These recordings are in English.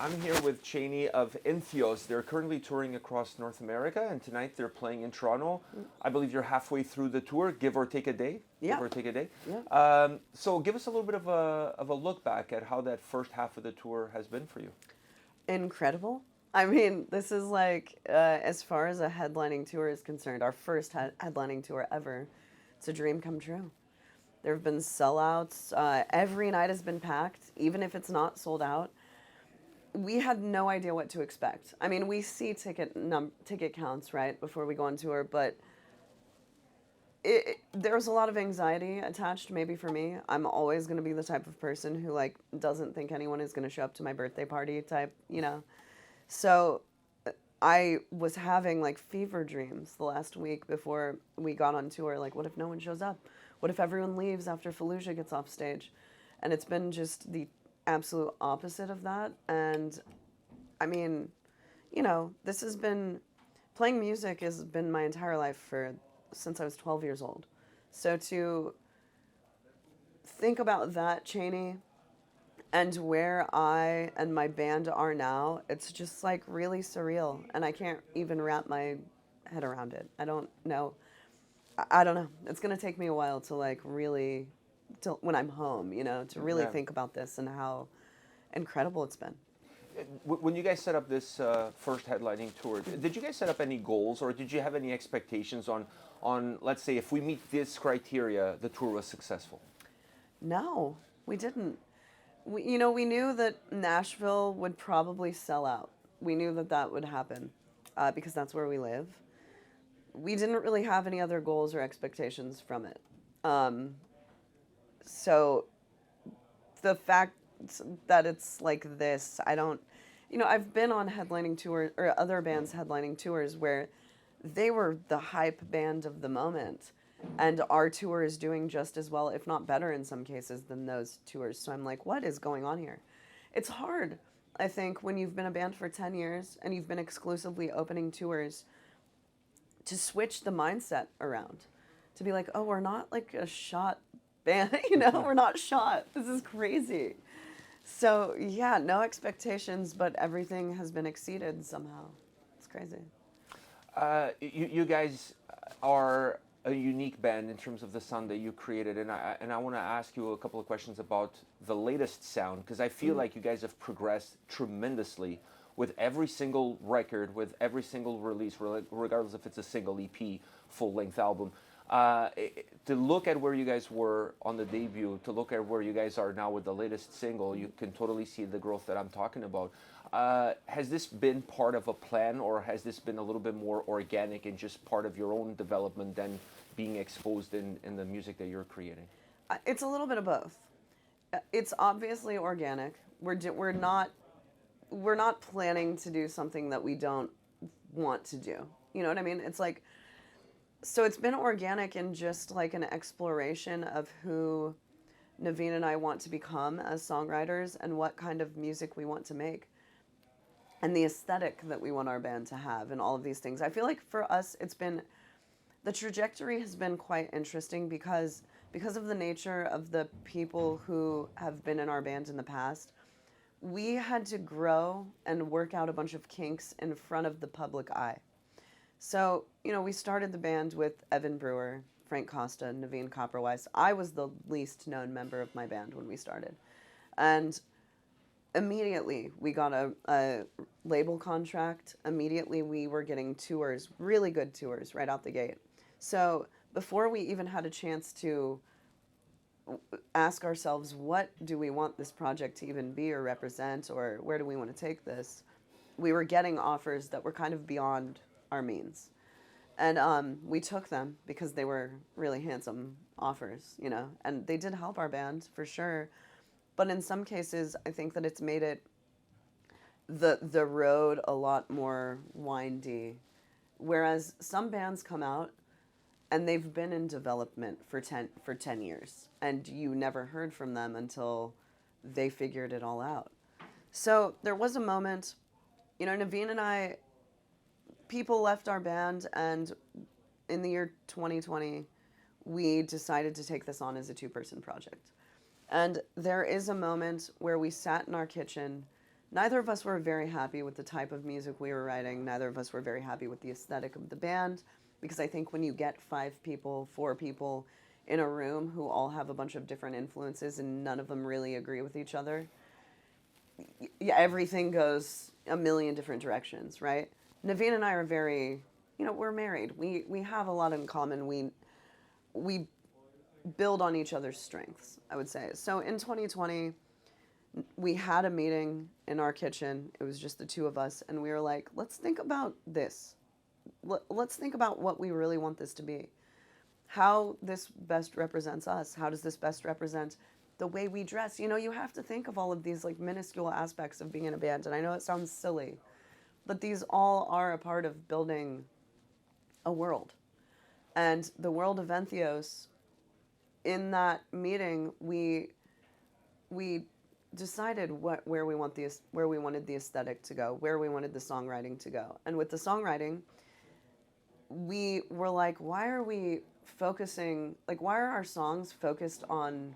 I'm here with Chaney of Entheos. They're currently touring across North America, and tonight they're playing in Toronto. I believe you're halfway through the tour, give or take a day. Yeah. Give or take a day. Yeah. So give us a little bit of a look back at how that first half of the tour has been for you. Incredible. I mean, this is like, as far as a headlining tour is concerned, our first headlining tour ever. It's a dream come true. There have been sellouts. Every night has been packed, even if it's not sold out. We had no idea what to expect. I mean, we see ticket counts, right, before we go on tour, but there's a lot of anxiety attached, maybe for me. I'm always going to be the type of person who, like, doesn't think anyone is going to show up to my birthday party type, you know. So I was having, like, fever dreams the last week before we got on tour. Like, what if no one shows up? What if everyone leaves after Fallujah gets off stage? And it's been just the absolute opposite of that. And I mean, you know, this has been, playing music has been my entire life since I was 12 years old. So to think about that, Chaney, and where I and my band are now, it's just like really surreal. And I can't even wrap my head around it. I don't know. I don't know. It's going to take me a while to like really, when I'm home, you know, to really think about this and how incredible it's been. When you guys set up this first headlining tour, did you guys set up any goals, or did you have any expectations on let's say, if we meet this criteria, the tour was successful? No, we didn't. We knew that Nashville would probably sell out. We knew that that would happen because that's where we live. We didn't really have any other goals or expectations from it. So the fact that it's like this, I've been on headlining tours or other bands headlining tours where they were the hype band of the moment, and our tour is doing just as well, if not better in some cases, than those tours. So I'm like, what is going on here? It's hard, I think, when you've been a band for 10 years and you've been exclusively opening tours, to switch the mindset around, to be like, oh, we're not like a shot band, we're not shot. This is crazy. So yeah, no expectations, but everything has been exceeded somehow. It's crazy. You guys are a unique band in terms of the sound that you created, and I want to ask you a couple of questions about the latest sound, because I feel like you guys have progressed tremendously with every single record, with every single release, regardless if it's a single EP, full-length album. To look at where you guys were on the debut, to look at where you guys are now with the latest single, you can totally see the growth that I'm talking about. Has this been part of a plan, or has this been a little bit more organic and just part of your own development than being exposed in the music that you're creating? It's a little bit of both. It's obviously organic. We're not planning to do something that we don't want to do. You know what I mean? It's like, so it's been organic in just like an exploration of who Naveen and I want to become as songwriters and what kind of music we want to make and the aesthetic that we want our band to have and all of these things. I feel like for us, the trajectory has been quite interesting because of the nature of the people who have been in our band in the past. We had to grow and work out a bunch of kinks in front of the public eye. So, we started the band with Evan Brewer, Frank Costa, Naveen Copperweiss. I was the least known member of my band when we started. And immediately we got a label contract. Immediately we were getting tours, really good tours right out the gate. So before we even had a chance to ask ourselves, what do we want this project to even be or represent, or where do we want to take this, we were getting offers that were kind of beyond our means. And we took them because they were really handsome offers, and they did help our band for sure. But in some cases, I think that it's made it the road a lot more windy. Whereas some bands come out and they've been in development for 10 years, and you never heard from them until they figured it all out. So there was a moment, Naveen and I, people left our band, and in the year 2020, we decided to take this on as a two-person project. And there is a moment where we sat in our kitchen neither of us were very happy with the type of music we were writing. Neither of us were very happy with the aesthetic of the band, because I think when you get 5 people, 4 people in a room who all have a bunch of different influences and none of them really agree with each other, everything goes a million different directions, right? Naveen and I are very, we're married. We have a lot in common. We build on each other's strengths, I would say. So in 2020, we had a meeting in our kitchen. It was just the 2 of us, and we were like, let's think about this. Let's think about what we really want this to be. How this best represents us. How does this best represent the way we dress? You have to think of all of these like minuscule aspects of being in a band, and I know it sounds silly, but these all are a part of building a world. And the world of Entheos, in that meeting, we decided where we wanted the aesthetic to go, where we wanted the songwriting to go. And with the songwriting, we were like, why are our songs focused on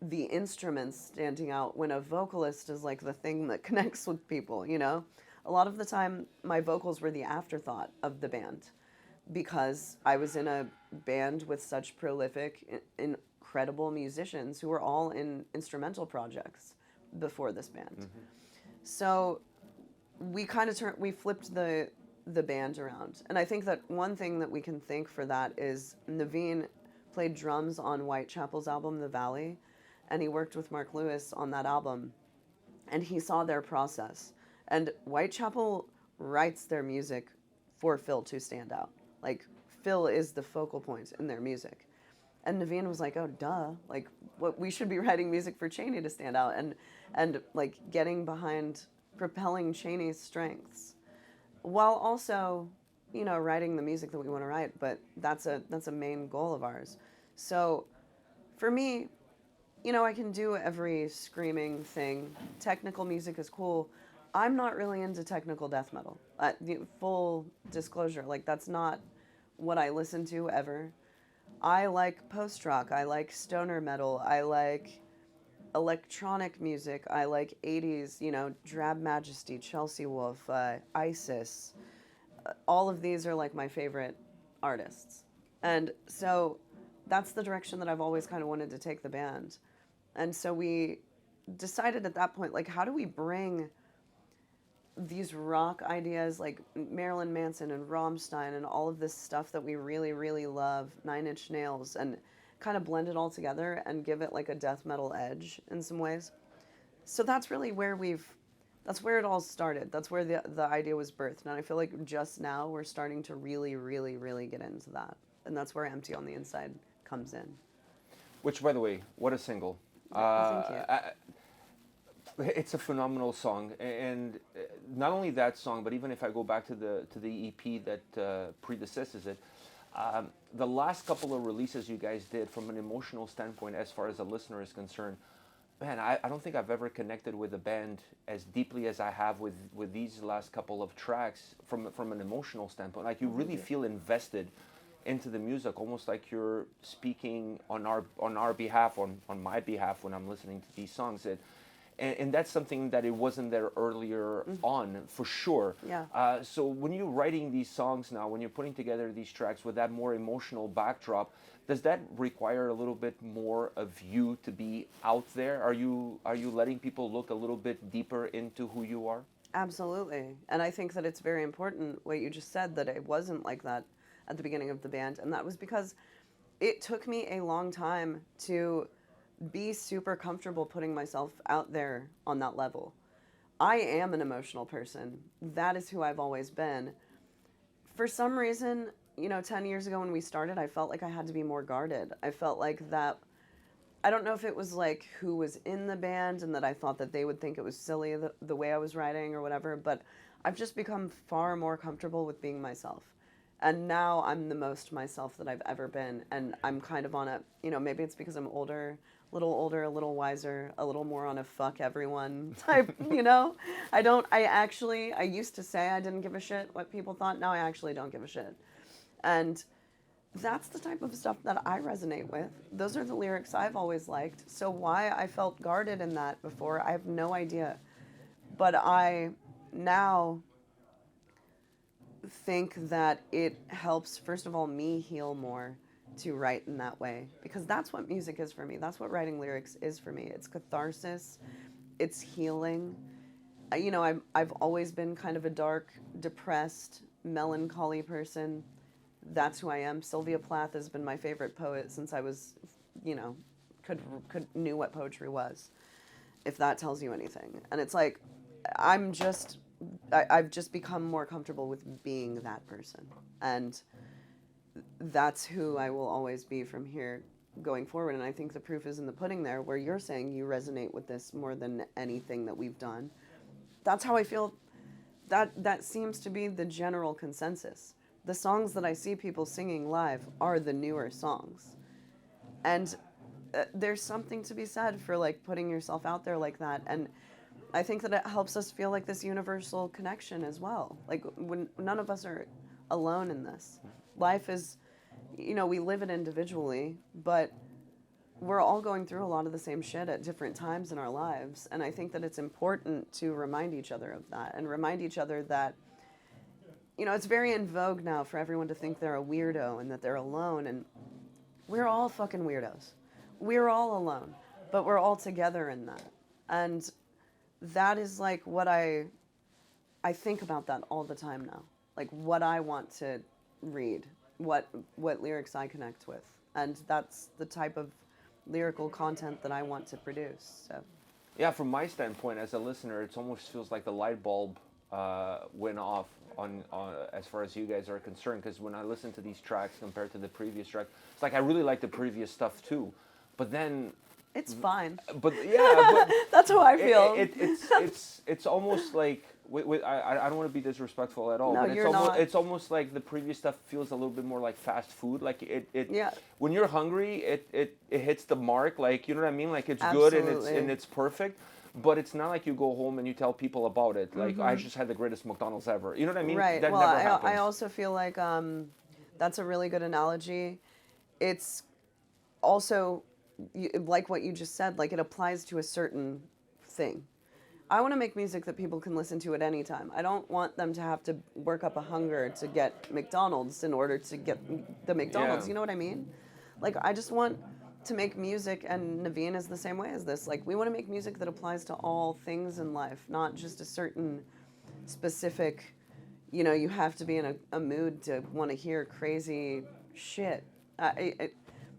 the instruments standing out when a vocalist is like the thing that connects with people, A lot of the time, my vocals were the afterthought of the band, because I was in a band with such prolific, incredible musicians who were all in instrumental projects before this band. Mm-hmm. So we kind of we flipped the band around. And I think that one thing that we can thank for that is Naveen played drums on Whitechapel's album, The Valley, and he worked with Mark Lewis on that album. And he saw their process. And Whitechapel writes their music for Phil to stand out. Like, Phil is the focal point in their music. And Naveen was like, oh, duh. Like, we should be writing music for Chaney to stand out. And like, getting behind propelling Chaney's strengths, while also, writing the music that we want to write. But that's a main goal of ours. So for me, I can do every screaming thing. Technical music is cool. I'm not really into technical death metal. Full disclosure, like, that's not what I listen to ever. I like post-rock. I like stoner metal. I like electronic music. I like 80s, Drab Majesty, Chelsea Wolf, Isis. All of these are like my favorite artists. And so that's the direction that I've always kind of wanted to take the band. And so we decided at that point, like, how do we bring these rock ideas like Marilyn Manson and Rammstein and all of this stuff that we really, really love, Nine Inch Nails, and kind of blend it all together and give it like a death metal edge in some ways. So that's really where that's where it all started. That's where the idea was birthed. And I feel like just now we're starting to really, really, really get into that. And that's where Empty on the Inside comes in. Which, by the way, what a single. Thank you. It's a phenomenal song, and not only that song, but even if I go back to the EP that predecesses it, the last couple of releases you guys did, from an emotional standpoint, as far as a listener is concerned, man, I don't think I've ever connected with a band as deeply as I have with these last couple of tracks from an emotional standpoint. Like, you really feel invested into the music, almost like you're speaking on our behalf, on my behalf, when I'm listening to these songs. And that's something that it wasn't there earlier on, for sure. Yeah. So when you're writing these songs now, when you're putting together these tracks with that more emotional backdrop, does that require a little bit more of you to be out there? Are you letting people look a little bit deeper into who you are? Absolutely. And I think that it's very important what you just said, that it wasn't like that at the beginning of the band. And that was because it took me a long time to be super comfortable putting myself out there on that level. I am an emotional person. That is who I've always been. For some reason, 10 years ago when we started, I felt like I had to be more guarded. I felt like that, I don't know if it was like who was in the band and that I thought that they would think it was silly the way I was writing or whatever, but I've just become far more comfortable with being myself. And now I'm the most myself that I've ever been. And I'm kind of on a, maybe it's because I'm older, a little wiser, a little more on a fuck everyone type, I used to say I didn't give a shit what people thought. Now I actually don't give a shit. And that's the type of stuff that I resonate with. Those are the lyrics I've always liked. So why I felt guarded in that before, I have no idea. But I now think that it helps, first of all, me heal more to write in that way, because that's what music is for me. That's what writing lyrics is for me. It's catharsis, it's healing. You know, I've always been kind of a dark, depressed, melancholy person. That's who I am. Sylvia Plath has been my favorite poet since I was, you know, knew what poetry was, if that tells you anything. And it's like, I've just become more comfortable with being that person. And that's who I will always be from here going forward. And I think the proof is in the pudding there, where you're saying you resonate with this more than anything that we've done. That's how I feel. That seems to be the general consensus. The songs that I see people singing live are the newer songs. And there's something to be said for like putting yourself out there like that. And I think that it helps us feel like this universal connection as well. Like when none of us are alone in this. Life is, you know, we live it individually, but we're all going through a lot of the same shit at different times in our lives. And I think that it's important to remind each other of that, and remind each other that, you know, it's very in vogue now for everyone to think they're a weirdo and that they're alone. And we're all fucking weirdos. We're all alone, but we're all together in that. And that is like what I think about that all the time now. Like what I want to read, what lyrics I connect with. And that's the type of lyrical content that I want to produce. So Yeah, from my standpoint as a listener, it almost feels like the light bulb went off on as far as you guys are concerned, because when I listen to these tracks compared to the previous track, it's like I really like the previous stuff too, but then it's fine. But yeah, but that's how I feel. It's almost like I don't want to be disrespectful at all, No, but you're not. It's almost like the previous stuff feels a little bit more like fast food. Like Yeah. When you're hungry, it hits the mark. Like, you know what I mean? Like it's Absolutely. good and it's perfect. But it's not like you go home and you tell people about it. Like, I just had the greatest McDonald's ever. You know what I mean? Right. That Well, never happens. I also feel like that's a really good analogy. It's also like what you just said. Like it applies to a certain thing. I want to make music that people can listen to at any time. I don't want them to have to work up a hunger to get McDonald's in order to get the McDonald's. Yeah. You know what I mean? Like, I just want to make music, and Naveen is the same way as this. Like, we want to make music that applies to all things in life, not just a certain specific, you know, you have to be in a mood to want to hear crazy shit.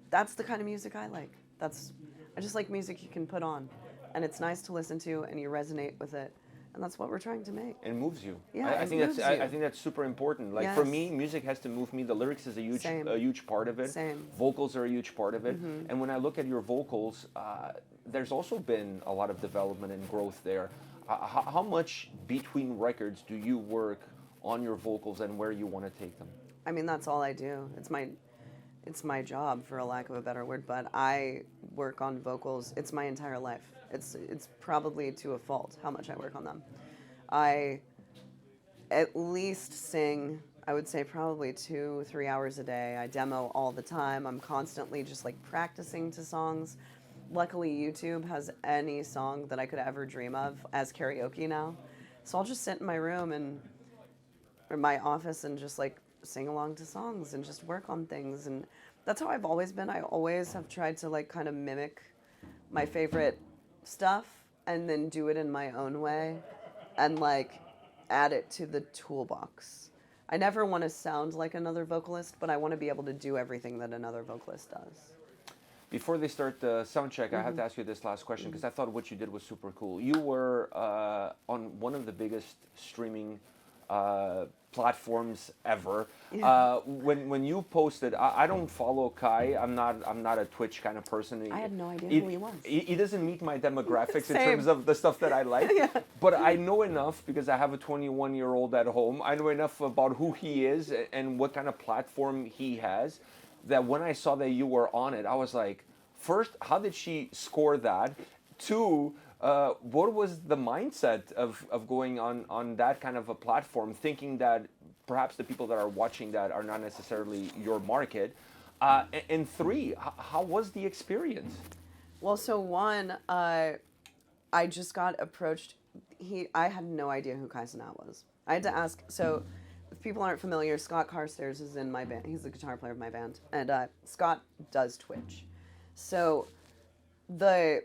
That's the kind of music I like. I just like music you can put on, and it's nice to listen to, and you resonate with it, and that's what we're trying to make. It moves you. Yeah, I think moves you. I think that's super important. Like for Yes. me, music has to move me. The lyrics is a huge part of it. Same. Vocals are a huge part of it. And when I look at your vocals, there's also been a lot of development and growth there. How much between records do you work on your vocals and where you want to take them? I mean, that's all I do. It's my job, for a lack of a better word, but I work on vocals. It's my entire life. It's probably to a fault how much I work on them. I at least sing, I would say probably 2-3 hours a day. I demo all the time. I'm constantly just like practicing to songs. Luckily, YouTube has any song that I could ever dream of as karaoke now. So I'll just sit in my room or my office and just like sing along to songs and just work on things. And that's how I've always been. I always have tried to like kind of mimic my favorite stuff and then do it in my own way and like add it to the toolbox. I never want to sound like another vocalist, but I want to be able to do everything that another vocalist does. Before they start the sound check, I have to ask you this last question because I thought what you did was super cool. You were on one of the biggest streaming platforms ever. Yeah. When you posted, I don't follow Kai. I'm not a Twitch kind of person. I had no idea who he was. He doesn't meet my demographics in Same. terms of the stuff that I like. Yeah. But I know enough because I have a 21-year-old at home. I know enough about who he is and what kind of platform he has, that when I saw that you were on it, I was like, first, how did she score that? Two, what was the mindset of going on that kind of a platform, thinking that perhaps the people that are watching that are not necessarily your market? And three, how was the experience? Well, so one, I just got approached. I had no idea who Kai Cenat was. I had to ask. So, if people aren't familiar, Scott Carstairs is in my band. He's the guitar player of my band, and Scott does Twitch. So, the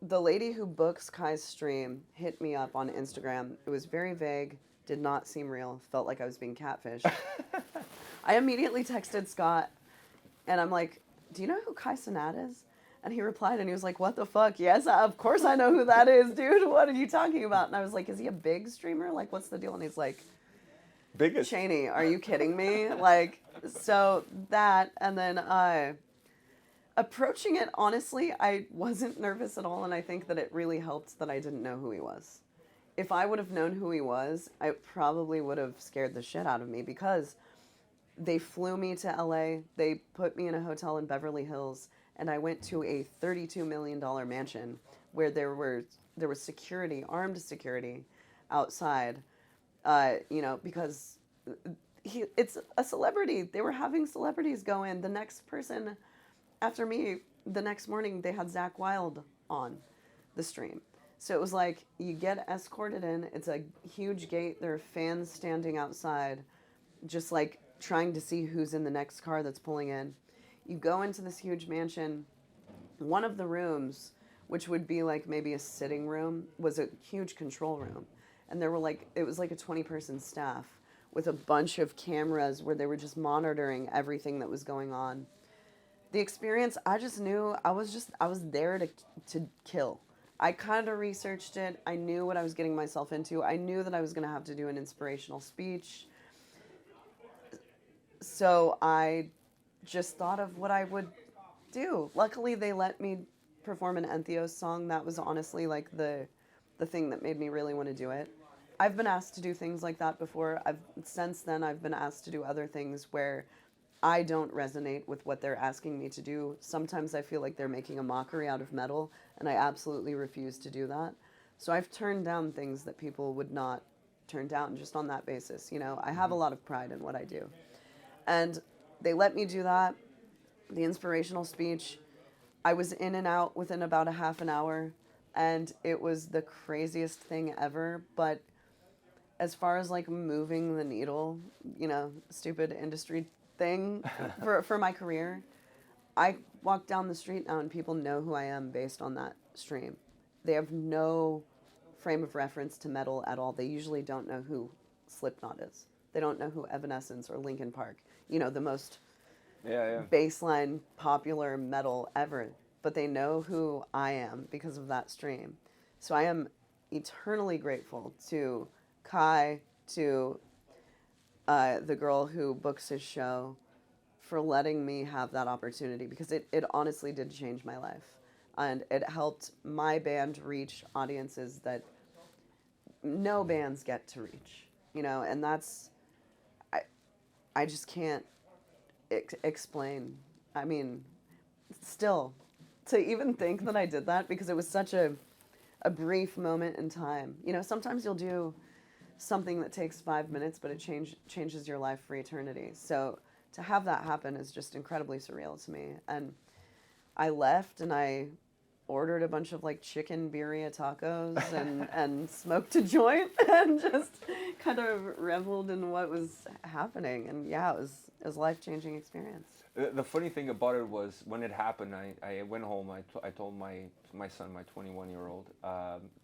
lady who books Kai's stream hit me up on Instagram. It was very vague, did not seem real, felt like I was being catfished. I immediately texted Scott, and I'm like, "Do you know who Kai Cenat is?" And he replied, and he was like, "What the fuck? Yes, of course I know who that is, dude. What are you talking about?" And I was like, "Is he a big streamer? Like, what's the deal?" And he's like, Biggest. "Chaney, are you kidding me?" Like, so that, and then approaching it, honestly, I wasn't nervous at all, and I think that it really helped that I didn't know who he was. If I would have known who he was, I probably would have scared the shit out of me, because they flew me to LA, they put me in a hotel in Beverly Hills, and I went to a $32 million mansion where there was security, armed security, outside, because it's a celebrity. They were having celebrities go in. The next person after me, the next morning, they had Zach Wilde on the stream. So it was like, you get escorted in. It's a huge gate. There are fans standing outside, just like trying to see who's in the next car that's pulling in. You go into this huge mansion. One of the rooms, which would be like maybe a sitting room, was a huge control room. And it was like a 20-person staff with a bunch of cameras where they were just monitoring everything that was going on. The experience, I just knew I was there to kill. I kind of researched it. I knew what I was getting myself into. I knew that I was going to have to do an inspirational speech. So I just thought of what I would do. Luckily, they let me perform an Entheos song. That was honestly like the thing that made me really want to do it. I've been asked to do things like that before. Since then, I've been asked to do other things where I don't resonate with what they're asking me to do. Sometimes I feel like they're making a mockery out of metal, and I absolutely refuse to do that. So I've turned down things that people would not turn down just on that basis. I have a lot of pride in what I do. And they let me do that. The inspirational speech, I was in and out within about a half an hour, and it was the craziest thing ever. But as far as like moving the needle, stupid industry thing for my career, I walk down the street now and people know who I am based on that stream. They have no frame of reference to metal at all. They usually don't know who Slipknot is. They don't know who Evanescence or Linkin Park, the most baseline popular metal ever. But they know who I am because of that stream. So I am eternally grateful to Kai, to the girl who books his show, for letting me have that opportunity, because it honestly did change my life. And it helped my band reach audiences that no bands get to reach, and that's, I just can't explain. I mean, still, to even think that I did that, because it was such a brief moment in time. Sometimes you'll do something that takes 5 minutes, but it changes your life for eternity. So to have that happen is just incredibly surreal to me. And I left and I ordered a bunch of like chicken birria tacos and smoked a joint and just kind of reveled in what was happening. And yeah, it was a life-changing experience. The funny thing about it was, when it happened, I went home. I told my son, my 21-year-old.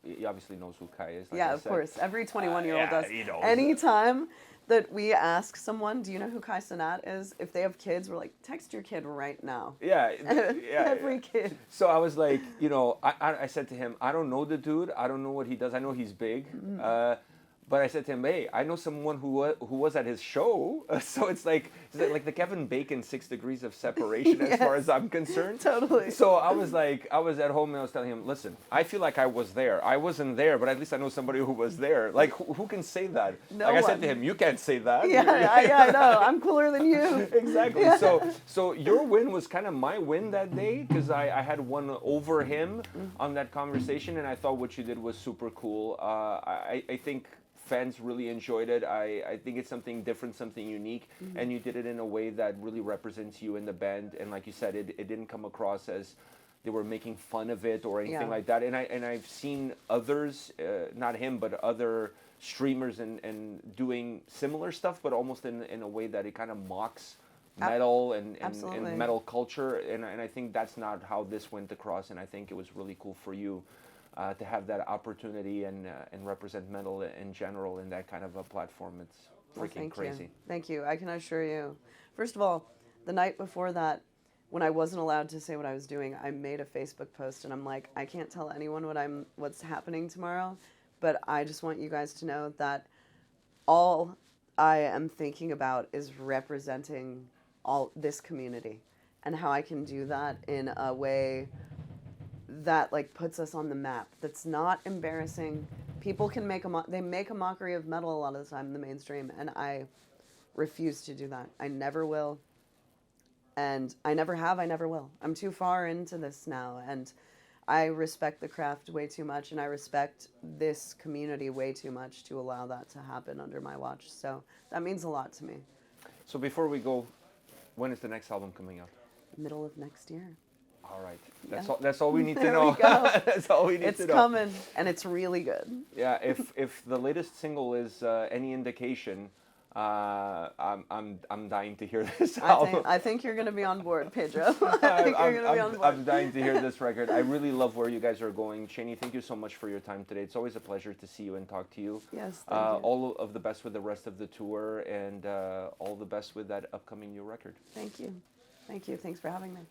He obviously knows who Kai is. Like yeah, I of said. course. Every 21-year-old does. He knows. Anytime that we ask someone, "Do you know who Kai Cenat is?" If they have kids, we're like, "Text your kid right now." Yeah. Every kid. So I was like, I said to him, I don't know the dude. I don't know what he does. I know he's big. But I said to him, hey, I know someone who was at his show. So it's like the Kevin Bacon 6 degrees of separation as far as I'm concerned. Totally. So I was at home and I was telling him, listen, I feel like I was there. I wasn't there, but at least I know somebody who was there. Like, who can say that? No I one. said to him, you can't say that. Yeah, I know. I'm cooler than you. Exactly. Yeah. So your win was kind of my win that day, because I had won over him on that conversation, and I thought what you did was super cool. I think fans really enjoyed it. I think it's something different, something unique, and you did it in a way that really represents you and the band. And like you said, it didn't come across as they were making fun of it or anything Yeah. like that. And I've seen others, not him, but other streamers and doing similar stuff, but almost in a way that it kind of mocks metal Absolutely. and metal culture. And I think that's not how this went across. And I think it was really cool for you to have that opportunity and represent metal in general in that kind of a platform. It's Well, freaking thank crazy. you. Thank you. I can assure you. First of all, the night before that, when I wasn't allowed to say what I was doing, I made a Facebook post and I'm like, I can't tell anyone what's happening tomorrow, but I just want you guys to know that all I am thinking about is representing all this community and how I can do that in a way that like puts us on the map. That's not embarrassing. People can make they make a mockery of metal a lot of the time in the mainstream, and I refuse to do that. I never will. And I never have, I never will. I'm too far into this now, and I respect the craft way too much, and I respect this community way too much to allow that to happen under my watch. So that means a lot to me. So before we go, when is the next album coming out? Middle of next year. All right. Yeah. That's all we need to There know. we go. That's all we need It's to know. coming, and it's really good. Yeah, if the latest single is any indication, I'm dying to hear this album. I think you're going to be on board, Pedro. I think you're going to be on board. I'm dying to hear this record. I really love where you guys are going. Chaney, thank you so much for your time today. It's always a pleasure to see you and talk to you. Yes, thank you. All of the best with the rest of the tour, and all the best with that upcoming new record. Thank you. Thank you. Thanks for having me.